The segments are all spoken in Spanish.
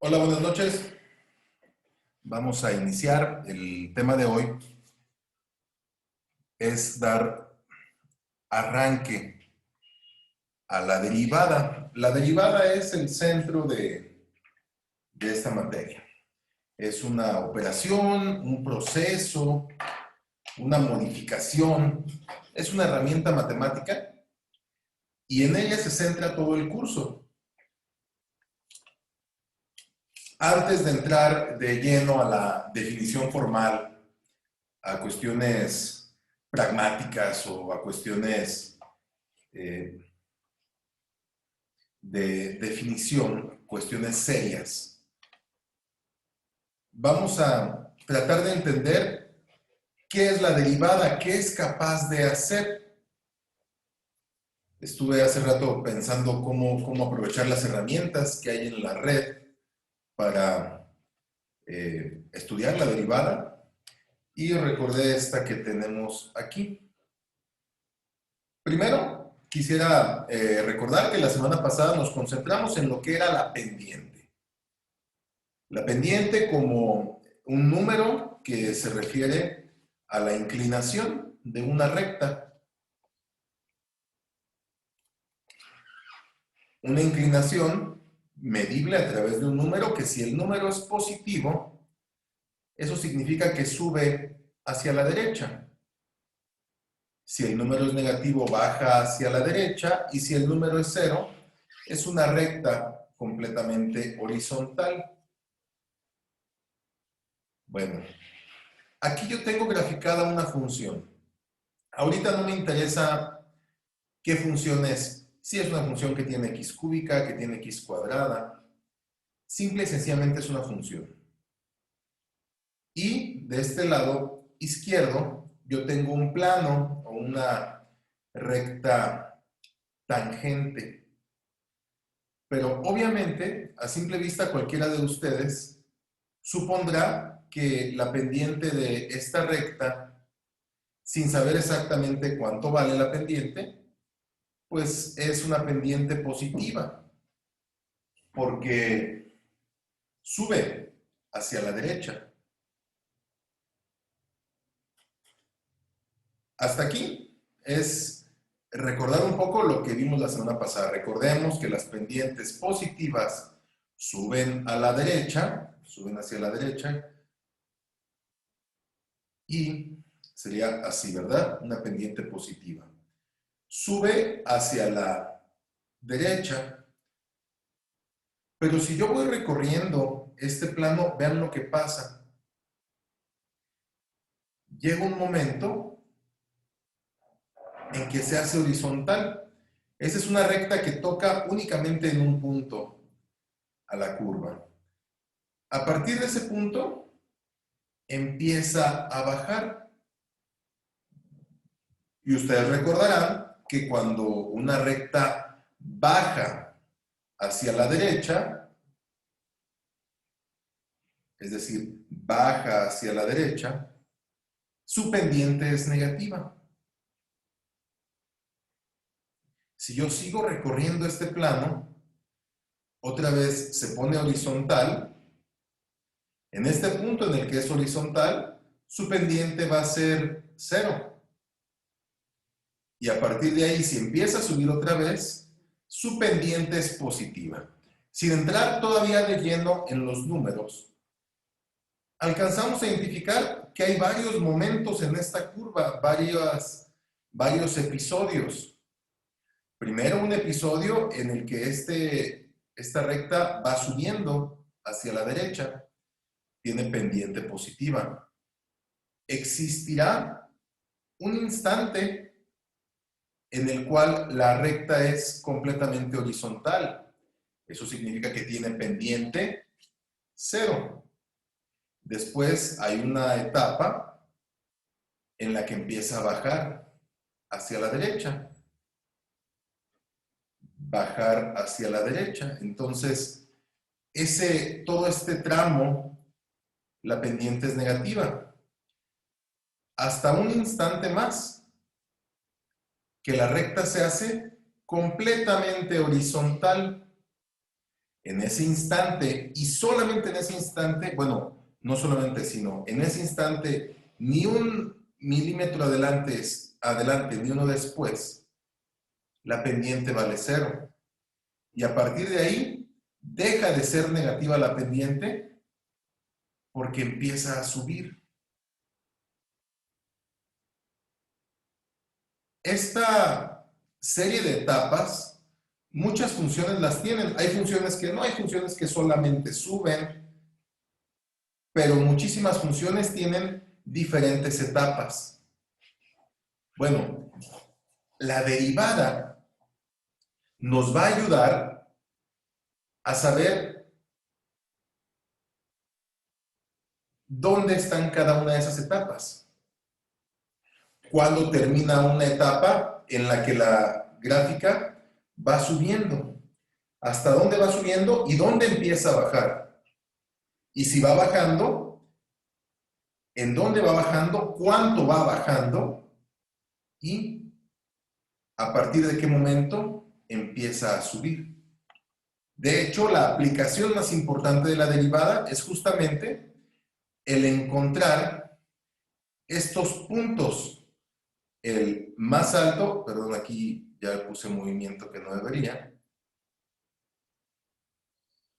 Hola, buenas noches. Vamos a iniciar. El tema de hoy es dar arranque a la derivada. La derivada es el centro de esta materia. Es una operación, un proceso, una modificación. Es una herramienta matemática y en ella se centra todo el curso. Antes de entrar de lleno a la definición formal, a cuestiones pragmáticas o a cuestiones eh, de definición, cuestiones serias, vamos a tratar de entender qué es la derivada, qué es capaz de hacer. Estuve hace rato pensando cómo aprovechar las herramientas que hay en la red para estudiar la derivada y recordé esta que tenemos aquí. Primero, quisiera recordar que la semana pasada nos concentramos en lo que era la pendiente. La pendiente como un número que se refiere a la inclinación de una recta. Una inclinación medible a través de un número que si el número es positivo, eso significa que sube hacia la derecha. Si el número es negativo, baja hacia la derecha, y si el número es cero, es una recta completamente horizontal. Bueno, aquí yo tengo graficada una función. Ahorita no me interesa qué función es. Si es una función que tiene x cúbica, que tiene x cuadrada. Simple y sencillamente es una función. Y de este lado izquierdo yo tengo un plano o una recta tangente. Pero obviamente, a simple vista, cualquiera de ustedes supondrá que la pendiente de esta recta, sin saber exactamente cuánto vale la pendiente, pues es una pendiente positiva, porque sube hacia la derecha. Hasta aquí es recordar un poco lo que vimos la semana pasada. Recordemos que las pendientes positivas suben a la derecha, suben hacia la derecha, y sería así, ¿verdad? Una pendiente positiva. Sube hacia la derecha, pero si yo voy recorriendo este plano, vean lo que pasa. Llega un momento en que se hace horizontal. Esa es una recta que toca únicamente en un punto a la curva. A partir de ese punto, empieza a bajar. Y ustedes recordarán que cuando una recta baja hacia la derecha, es decir, baja hacia la derecha, su pendiente es negativa. Si yo sigo recorriendo este plano, otra vez se pone horizontal. En este punto en el que es horizontal, su pendiente va a ser 0. Y a partir de ahí, si empieza a subir otra vez, su pendiente es positiva. Sin entrar todavía de lleno en los números, alcanzamos a identificar que hay varios momentos en esta curva, varios episodios. Primero, un episodio en el que esta recta va subiendo hacia la derecha, tiene pendiente positiva. Existirá un instante en el cual la recta es completamente horizontal. Eso significa que tiene pendiente 0. Después hay una etapa en la que empieza a bajar hacia la derecha. Bajar hacia la derecha. Entonces, todo este tramo, la pendiente es negativa. Hasta un instante más, que la recta se hace completamente horizontal. En ese instante, y solamente en ese instante, bueno, no solamente, sino en ese instante, ni un milímetro adelante, ni uno después, la pendiente vale 0. Y a partir de ahí, deja de ser negativa la pendiente porque empieza a subir. Esta serie de etapas, muchas funciones las tienen. Hay funciones que no, hay funciones que solamente suben, pero muchísimas funciones tienen diferentes etapas. Bueno, la derivada nos va a ayudar a saber dónde están cada una de esas etapas. Cuando termina una etapa en la que la gráfica va subiendo. ¿Hasta dónde va subiendo y dónde empieza a bajar? Y si va bajando, ¿en dónde va bajando? ¿Cuánto va bajando? Y a partir de qué momento empieza a subir. De hecho, la aplicación más importante de la derivada es justamente el encontrar estos puntos. El más alto, perdón, aquí ya puse movimiento que no debería.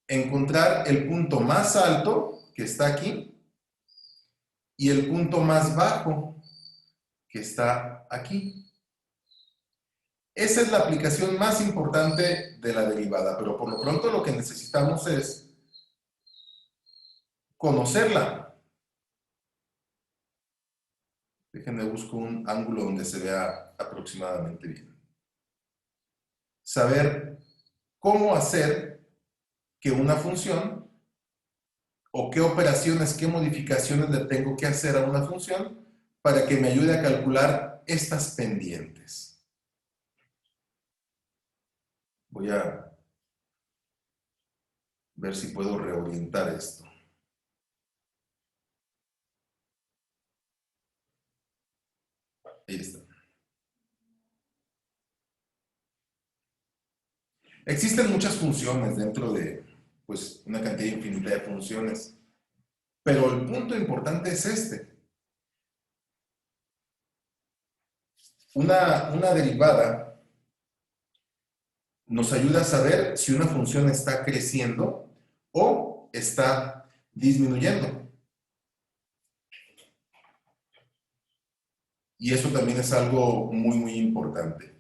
Encontrar el punto más alto, que está aquí, y el punto más bajo, que está aquí. Esa es la aplicación más importante de la derivada, pero por lo pronto lo que necesitamos es conocerla. Déjenme buscar un ángulo donde se vea aproximadamente bien. Saber cómo hacer que una función o qué operaciones, qué modificaciones le tengo que hacer a una función para que me ayude a calcular estas pendientes. Voy a ver si puedo reorientar esto. Ahí está. Existen muchas funciones dentro de pues, una cantidad infinita de funciones, pero el punto importante es este. Una derivada nos ayuda a saber si una función está creciendo o está disminuyendo. Y eso también es algo muy, muy importante.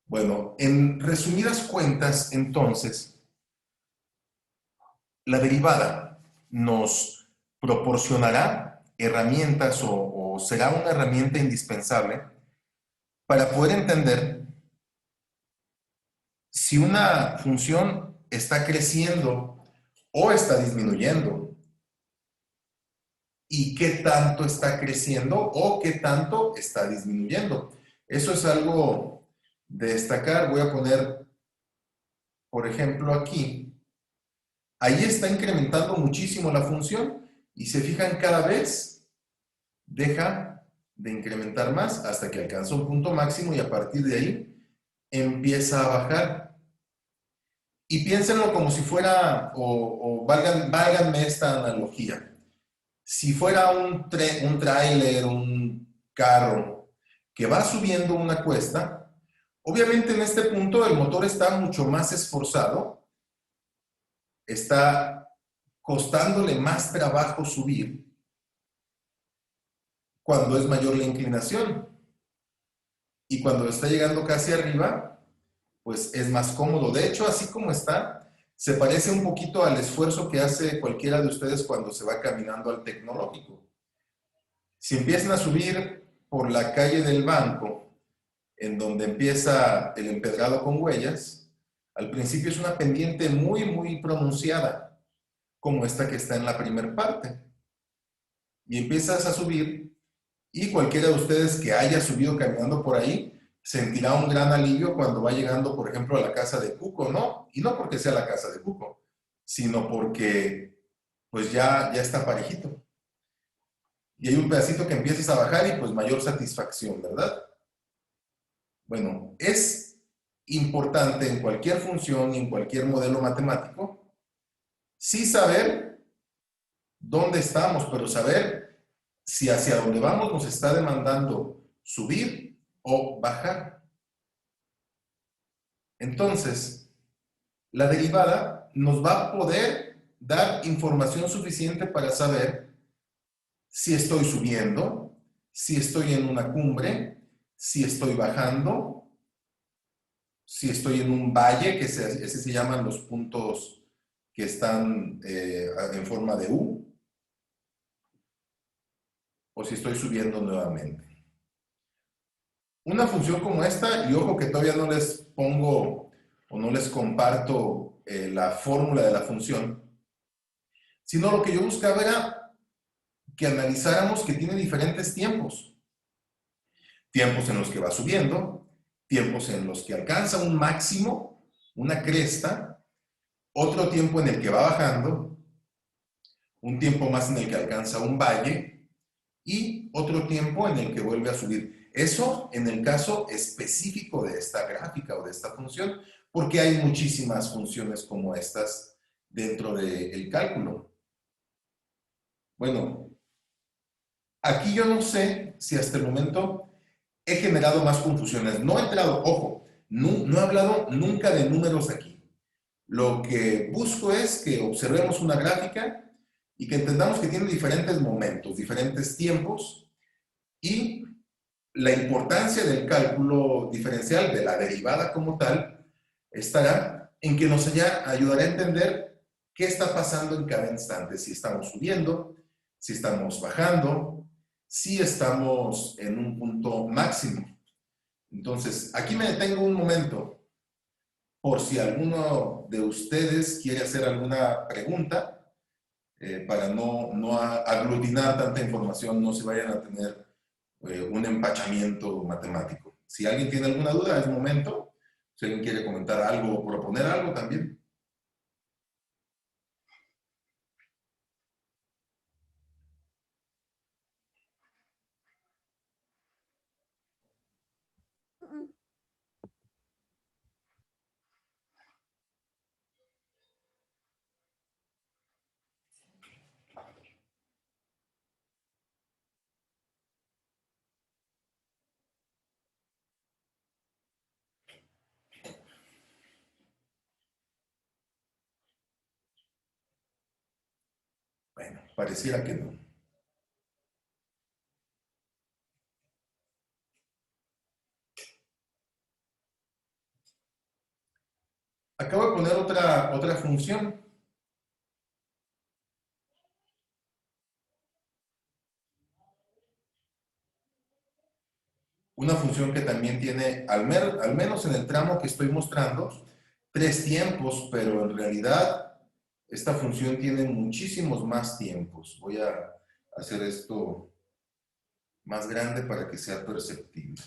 Bueno, en resumidas cuentas, entonces, la derivada nos proporcionará herramientas o será una herramienta indispensable para poder entender si una función está creciendo o está disminuyendo y qué tanto está creciendo o qué tanto está disminuyendo. Eso es algo de destacar. Voy a poner, por ejemplo, aquí. Ahí está incrementando muchísimo la función y se fijan cada vez deja de incrementar más hasta que alcanza un punto máximo y a partir de ahí empieza a bajar. Y piénsenlo como si fuera, válganme esta analogía. Si fuera un tráiler, un carro que va subiendo una cuesta, obviamente en este punto el motor está mucho más esforzado, está costándole más trabajo subir cuando es mayor la inclinación. Y cuando está llegando casi arriba, pues es más cómodo. De hecho, así como está, se parece un poquito al esfuerzo que hace cualquiera de ustedes cuando se va caminando al tecnológico. Si empiezan a subir por la calle del Banco, en donde empieza el empedrado con huellas, al principio es una pendiente muy, muy pronunciada. como esta que está en la primera parte. Y empiezas a subir y cualquiera de ustedes que haya subido caminando por ahí sentirá un gran alivio cuando va llegando, por ejemplo, a la casa de Cuco, ¿no? Y no porque sea la casa de Cuco, sino porque pues ya está parejito. Y hay un pedacito que empiezas a bajar y pues mayor satisfacción, ¿verdad? Bueno, es importante en cualquier función y en cualquier modelo matemático, sí saber dónde estamos, pero saber si hacia dónde vamos nos está demandando subir o bajar. Entonces, la derivada nos va a poder dar información suficiente para saber si estoy subiendo, si estoy en una cumbre, si estoy bajando, si estoy en un valle, que ese se llaman los puntos que están en forma de U, o si estoy subiendo nuevamente. Una función como esta, y ojo que todavía no les pongo o no les comparto la fórmula de la función, sino lo que yo buscaba era que analizáramos que tiene diferentes tiempos. Tiempos en los que va subiendo, tiempos en los que alcanza un máximo, una cresta, otro tiempo en el que va bajando, un tiempo más en el que alcanza un valle y otro tiempo en el que vuelve a subir. Eso en el caso específico de esta gráfica o de esta función, porque hay muchísimas funciones como estas dentro del cálculo. Bueno, aquí yo no sé si hasta el momento he generado más confusiones. No he entrado, ojo, no he hablado nunca de números aquí. Lo que busco es que observemos una gráfica y que entendamos que tiene diferentes momentos, diferentes tiempos y la importancia del cálculo diferencial, de la derivada como tal, estará en que nos ayudará a entender qué está pasando en cada instante, si estamos subiendo, si estamos bajando, si estamos en un punto máximo. Entonces, aquí me detengo un momento por si alguno de ustedes quiere hacer alguna pregunta, para no aglutinar tanta información, no se vayan a tener un empachamiento matemático. Si alguien tiene alguna duda, es momento. Si alguien quiere comentar algo o proponer algo también. Bueno, pareciera que no. Acabo de poner otra función. Una función que también tiene, al menos en el tramo que estoy mostrando, 3 tiempos, pero en realidad esta función tiene muchísimos más tiempos. Voy a hacer esto más grande para que sea perceptible.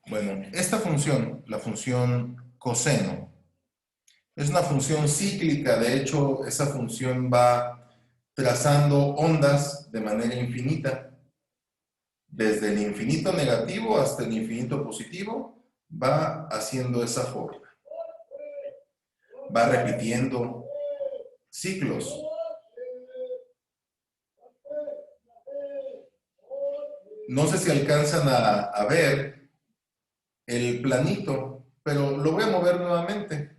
Bueno, esta función, la función coseno, es una función cíclica. De hecho, esa función va trazando ondas de manera infinita. Desde el infinito negativo hasta el infinito positivo, va haciendo esa forma. Va repitiendo ciclos. No sé si alcanzan a ver el planito, pero lo voy a mover nuevamente.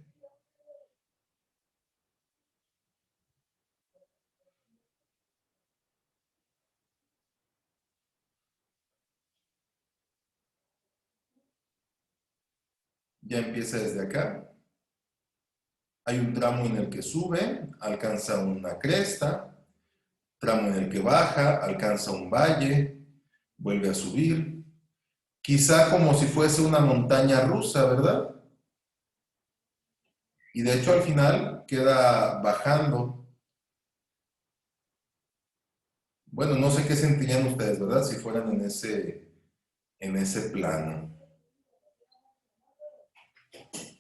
Ya empieza desde acá. Hay un tramo en el que sube, alcanza una cresta, tramo en el que baja, alcanza un valle, vuelve a subir. Quizá como si fuese una montaña rusa, ¿verdad? Y de hecho al final queda bajando. Bueno, no sé qué sentirían ustedes, ¿verdad? Si fueran en ese plano.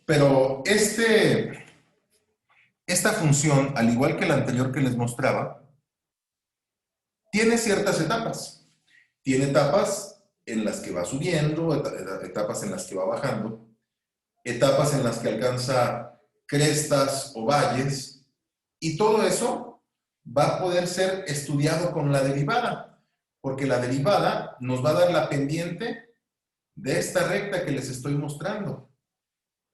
Pero esta función, al igual que la anterior que les mostraba, tiene ciertas etapas. Tiene etapas en las que va subiendo, etapas en las que va bajando, etapas en las que alcanza crestas o valles, y todo eso va a poder ser estudiado con la derivada, porque la derivada nos va a dar la pendiente de esta recta que les estoy mostrando.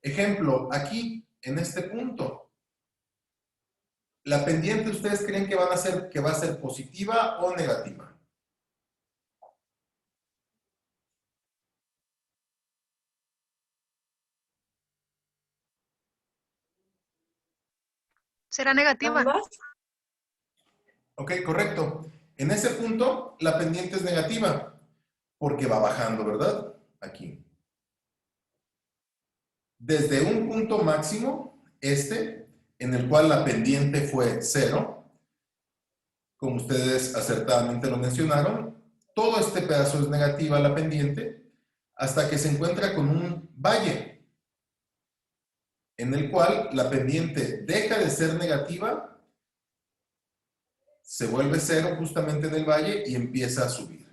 Ejemplo, aquí, en este punto, la pendiente, ¿ustedes creen que va a ser positiva o negativa? ¿Será negativa? Ambas. Ok, correcto. En ese punto, la pendiente es negativa, porque va bajando, ¿verdad? Aquí. Desde un punto máximo, en el cual la pendiente fue 0, como ustedes acertadamente lo mencionaron, todo este pedazo es negativa la pendiente, hasta que se encuentra con un valle, en el cual la pendiente deja de ser negativa, se vuelve 0 justamente en el valle y empieza a subir.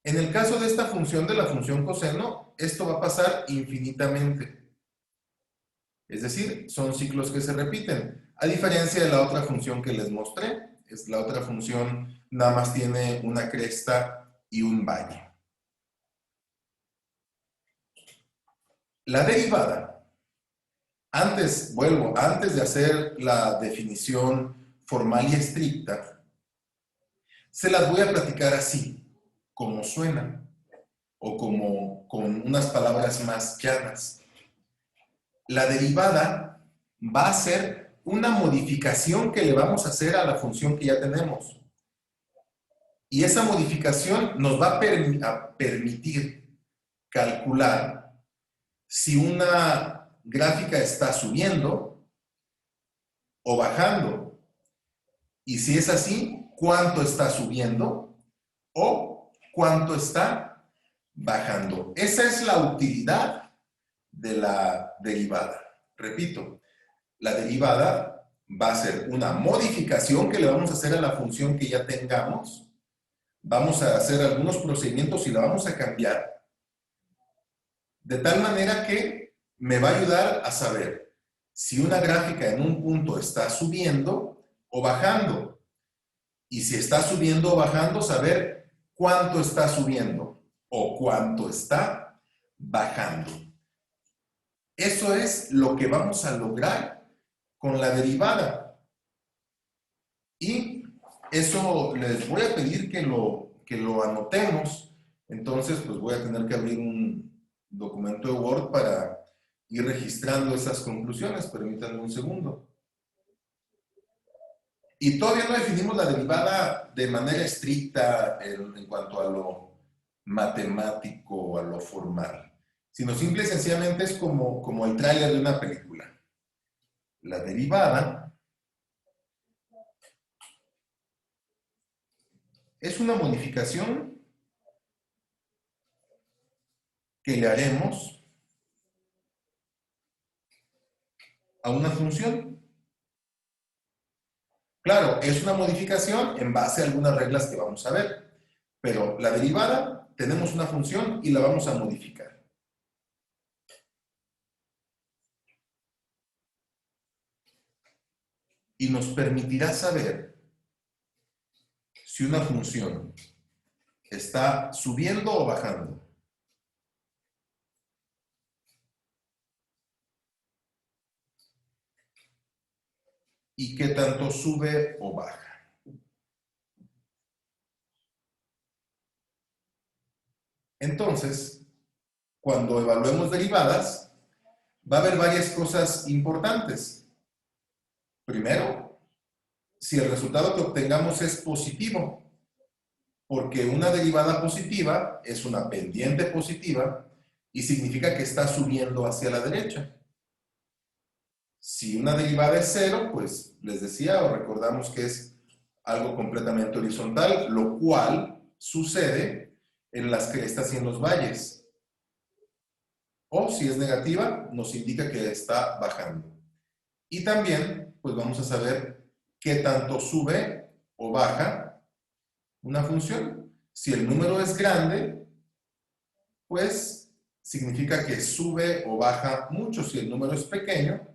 En el caso de esta función, de la función coseno, esto va a pasar infinitamente. Es decir, son ciclos que se repiten. A diferencia de la otra función que les mostré, la otra función nada más tiene una cresta y un valle. La derivada, antes de hacer la definición formal y estricta, se las voy a platicar así, como suena, o como con unas palabras más llanas. La derivada va a ser una modificación que le vamos a hacer a la función que ya tenemos. Y esa modificación nos va a permitir calcular si una gráfica está subiendo o bajando. Y si es así, cuánto está subiendo o cuánto está bajando. Esa es la utilidad de la derivada. Repito, la derivada va a ser una modificación que le vamos a hacer a la función que ya tengamos. Vamos a hacer algunos procedimientos y la vamos a cambiar de tal manera que me va a ayudar a saber si una gráfica en un punto está subiendo o bajando. Y si está subiendo o bajando, saber cuánto está subiendo o cuánto está bajando. Eso es lo que vamos a lograr con la derivada. Y eso les voy a pedir que lo anotemos. Entonces, pues voy a tener que abrir un documento de Word para ir registrando esas conclusiones. Permítanme un segundo. Y todavía no definimos la derivada de manera estricta en cuanto a lo matemático, a lo formal, sino simple y sencillamente es como el tráiler de una película. La derivada es una modificación que le haremos a una función. Claro, es una modificación en base a algunas reglas que vamos a ver, pero la derivada, tenemos una función y la vamos a modificar. Y nos permitirá saber si una función está subiendo o bajando. Y qué tanto sube o baja. Entonces, cuando evaluemos derivadas, va a haber varias cosas importantes. Primero, si el resultado que obtengamos es positivo, porque una derivada positiva es una pendiente positiva y significa que está subiendo hacia la derecha. Si una derivada es cero, pues les decía o recordamos que es algo completamente horizontal, lo cual sucede en las crestas y en los valles. O si es negativa, nos indica que está bajando. Y también, pues vamos a saber qué tanto sube o baja una función. Si el número es grande, pues significa que sube o baja mucho. Si el número es pequeño,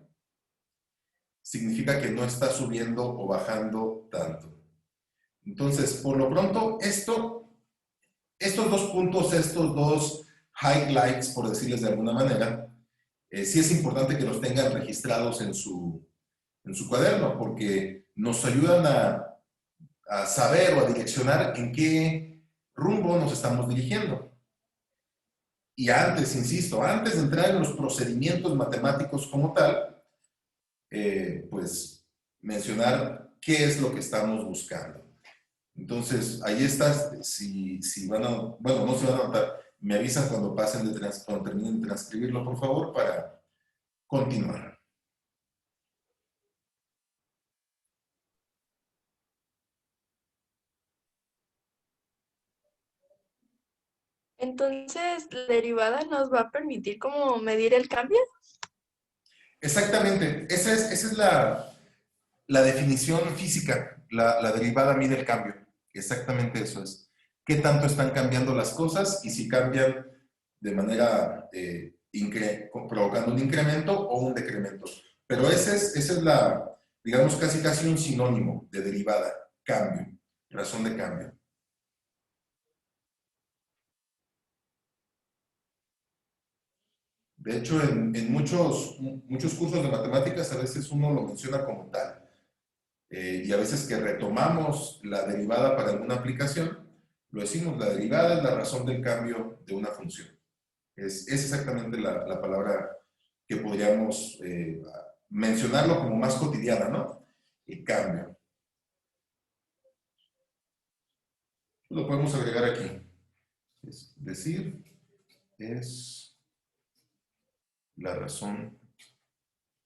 significa que no está subiendo o bajando tanto. Entonces, por lo pronto, estos dos puntos, estos dos highlights, por decirles de alguna manera, sí es importante que los tengan registrados en su cuaderno, porque nos ayudan a saber o a direccionar en qué rumbo nos estamos dirigiendo. Y antes, insisto, antes de entrar en los procedimientos matemáticos como tal, pues mencionar qué es lo que estamos buscando. Entonces, ahí está, si van a, bueno, no se van a notar, me avisan cuando pasen cuando terminen de transcribirlo, por favor, para continuar. Entonces, la derivada nos va a permitir como medir el cambio. Exactamente, esa es la definición física, la derivada mide el cambio. Exactamente eso es. ¿Qué tanto están cambiando las cosas y si cambian de manera provocando un incremento o un decremento? Pero esa es la, digamos, casi un sinónimo de derivada, cambio, razón de cambio. De hecho, en muchos cursos de matemáticas a veces uno lo menciona como tal. Y a veces que retomamos la derivada para alguna aplicación, lo decimos, la derivada es la razón del cambio de una función. Es exactamente la palabra que podríamos mencionarlo como más cotidiana, ¿no? El cambio. Lo podemos agregar aquí. Es decir, es la razón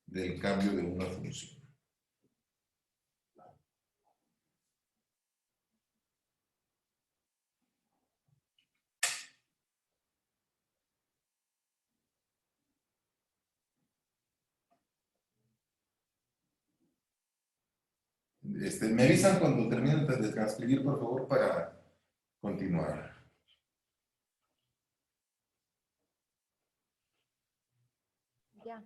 del cambio de una función. Me avisan cuando terminen de transcribir, por favor, para continuar. Ya.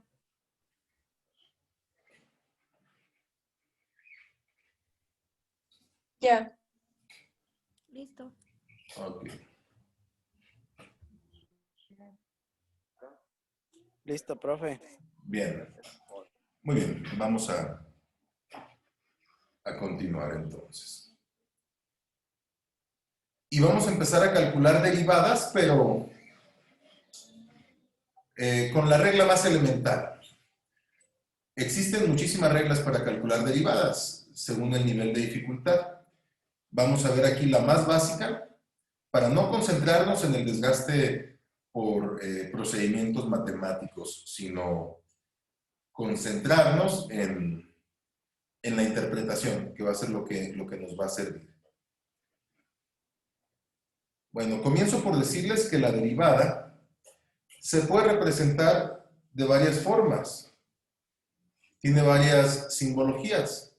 Ya. Listo. Ok. Listo, profe. Bien. Muy bien. Vamos a continuar entonces. Y vamos a empezar a calcular derivadas, pero con la regla más elemental. Existen muchísimas reglas para calcular derivadas, según el nivel de dificultad. Vamos a ver aquí la más básica, para no concentrarnos en el desgaste por procedimientos matemáticos, sino concentrarnos en la interpretación, que va a ser lo que nos va a servir. Bueno, comienzo por decirles que la derivada se puede representar de varias formas. Tiene varias simbologías.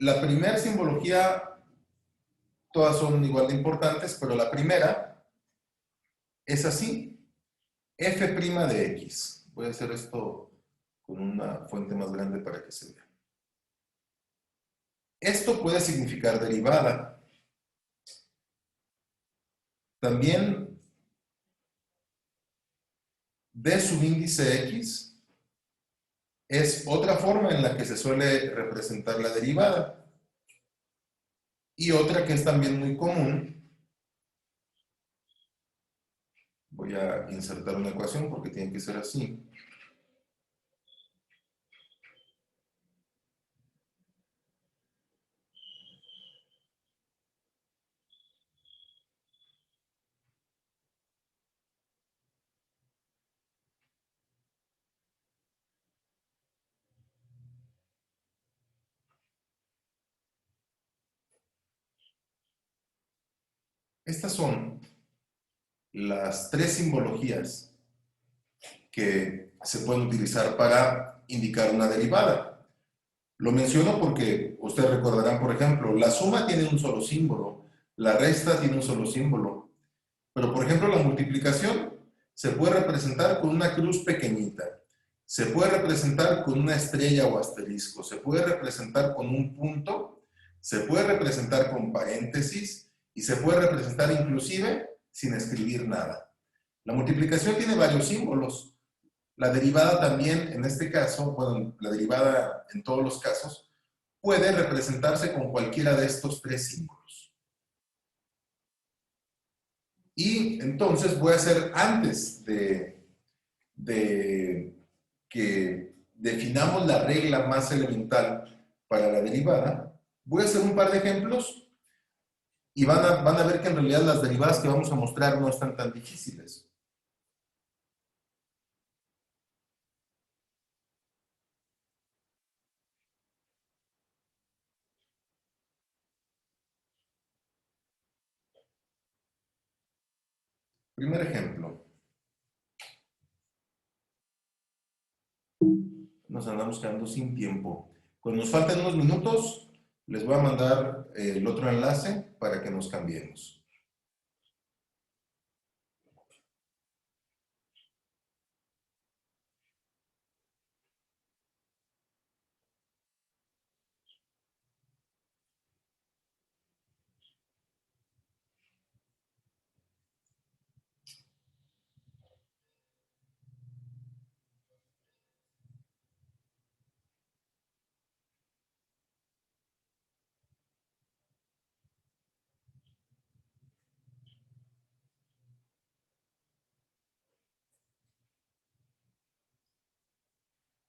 la primera simbología, todas son igual de importantes, pero la primera es así, f' de x. Voy a hacer esto con una fuente más grande para que se vea. Esto puede significar derivada. También d subíndice x es otra forma en la que se suele representar la derivada. Y otra que es también muy común, voy a insertar una ecuación porque tiene que ser así. Estas son las tres simbologías que se pueden utilizar para indicar una derivada. Lo menciono porque ustedes recordarán, por ejemplo, la suma tiene un solo símbolo, la resta tiene un solo símbolo, pero por ejemplo la multiplicación se puede representar con una cruz pequeñita, se puede representar con una estrella o asterisco, se puede representar con un punto, se puede representar con paréntesis y se puede representar inclusive sin escribir nada. La multiplicación tiene varios símbolos. La derivada también, en este caso, bueno, la derivada en todos los casos, puede representarse con cualquiera de estos tres símbolos. Y entonces voy a hacer, antes de que definamos la regla más elemental para la derivada, voy a hacer un par de ejemplos y van a ver que en realidad las derivadas que vamos a mostrar no están tan difíciles. Primer ejemplo. Nos andamos quedando sin tiempo. Cuando nos falten unos minutos, les voy a mandar el otro enlace para que nos cambiemos.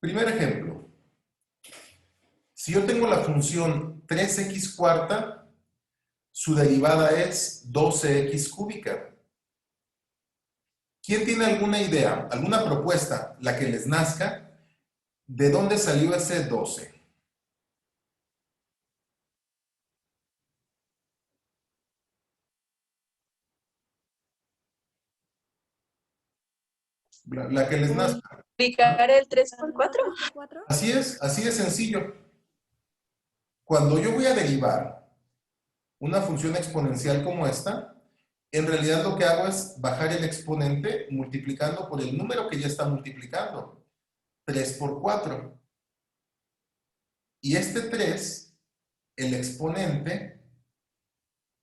Primer ejemplo. Si yo tengo la función 3x cuarta, su derivada es 12x cúbica. ¿Quién tiene alguna idea, alguna propuesta, la que les nazca, de dónde salió ese 12? La que les nazca. Multiplicar el 3 por 4. Así de sencillo. Cuando yo voy a derivar una función exponencial como esta, en realidad lo que hago es bajar el exponente multiplicando por el número que ya está multiplicando. 3 por 4. Y este 3, el exponente,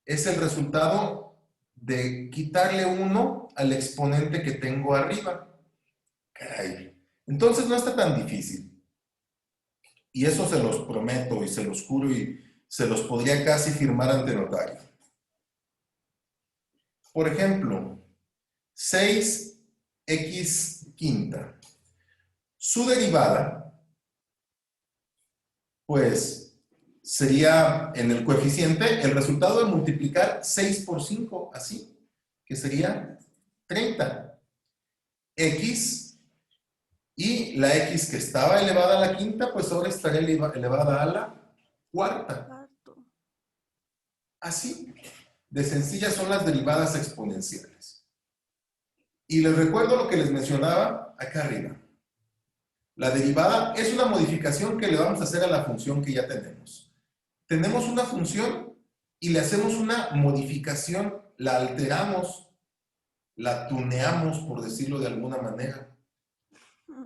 es el resultado de quitarle 1 al exponente que tengo arriba. Caray. Entonces no está tan difícil. Y eso se los prometo y se los juro y se los podría casi firmar ante notario. Por ejemplo, 6x quinta. Su derivada, pues, sería en el coeficiente el resultado de multiplicar 6 por 5, así, que sería 30. X, y la x que estaba elevada a la quinta, pues ahora estaría elevada a la cuarta. Así de sencillas son las derivadas exponenciales. Y les recuerdo lo que les mencionaba acá arriba. La derivada es una modificación que le vamos a hacer a la función que ya tenemos. tenemos una función y le hacemos una modificación, la alteramos, la tuneamos, por decirlo de alguna manera,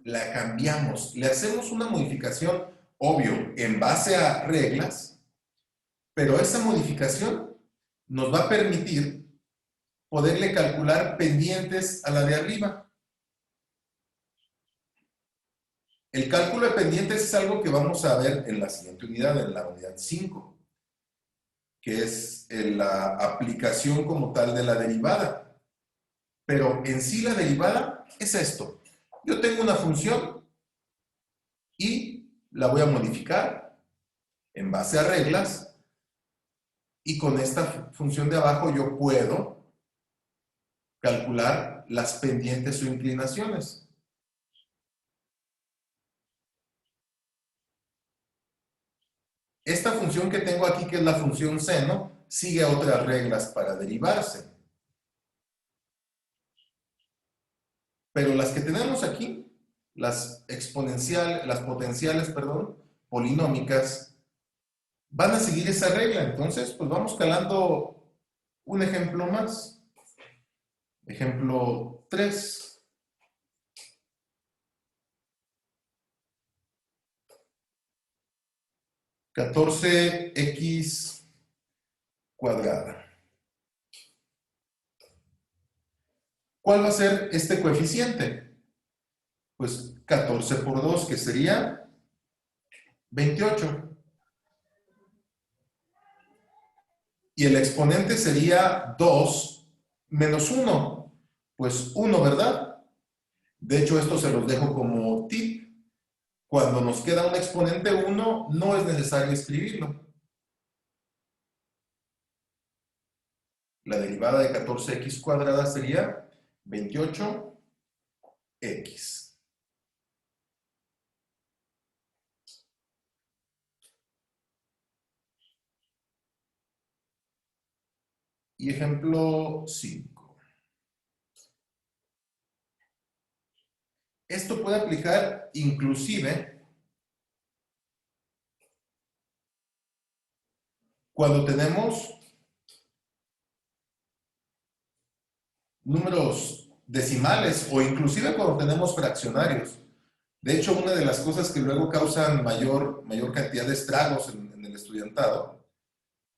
la cambiamos, le hacemos una modificación, obvio, en base a reglas, pero esa modificación nos va a permitir poderle calcular pendientes a la de arriba. El cálculo de pendientes es algo que vamos a ver en la siguiente unidad, en la unidad 5, que es la aplicación como tal de la derivada. Pero en sí la derivada es esto. Yo tengo una función y la voy a modificar en base a reglas, y con esta función de abajo yo puedo calcular las pendientes o inclinaciones. Esta función que tengo aquí, que es la función seno, sigue otras reglas para derivarse. Pero las que tenemos aquí, las exponenciales, las potenciales, perdón, polinómicas, van a seguir esa regla. Entonces, pues vamos calando un ejemplo más. Ejemplo 3. (14x cuadrada). ¿Cuál va a ser este coeficiente? Pues 14 por 2, que sería 28. Y el exponente sería 2 menos 1. Pues 1, ¿verdad? De hecho, esto se los dejo como tip. Cuando nos queda un exponente 1, no es necesario escribirlo. La derivada de 14x cuadrada sería 28x. Y ejemplo 5. Esto puede aplicar inclusive cuando tenemos números decimales o inclusive cuando tenemos fraccionarios. De hecho, una de las cosas que luego causan mayor cantidad de estragos en el estudiantado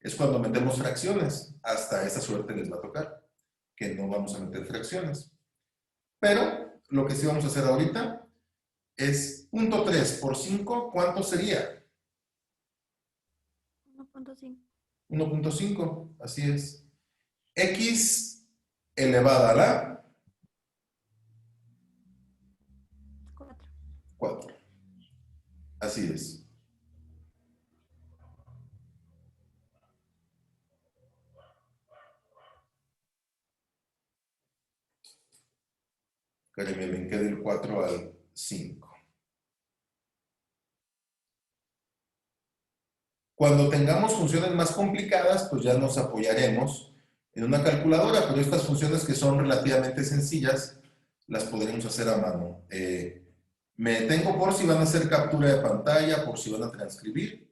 es cuando metemos fracciones. Hasta esa suerte les va a tocar, que no vamos a meter fracciones. Pero lo que sí vamos a hacer ahorita es 0.3 por 5, ¿cuánto sería? 1.5. 1.5, así es. X elevada a la 4. Así es. Karen, me brinqué del 4 al 5. Cuando tengamos funciones más complicadas, pues ya nos apoyaremos en una calculadora, pero estas funciones que son relativamente sencillas, las podremos hacer a mano. Me detengo por si van a hacer captura de pantalla, por si van a transcribir.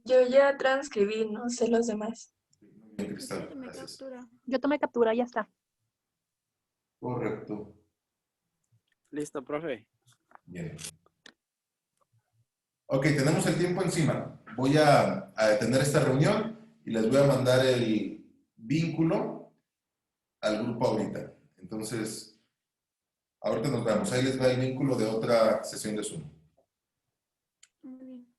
Yo ya transcribí, no sé los demás. Bien, Cristal, gracias. Yo tomé captura, ya está. Correcto. Listo, profe. Bien. Ok, tenemos el tiempo encima. Voy a detener esta reunión y les voy a mandar el vínculo al grupo ahorita. Entonces, ahorita nos vemos. Ahí les va el vínculo de otra sesión de Zoom. Muy bien.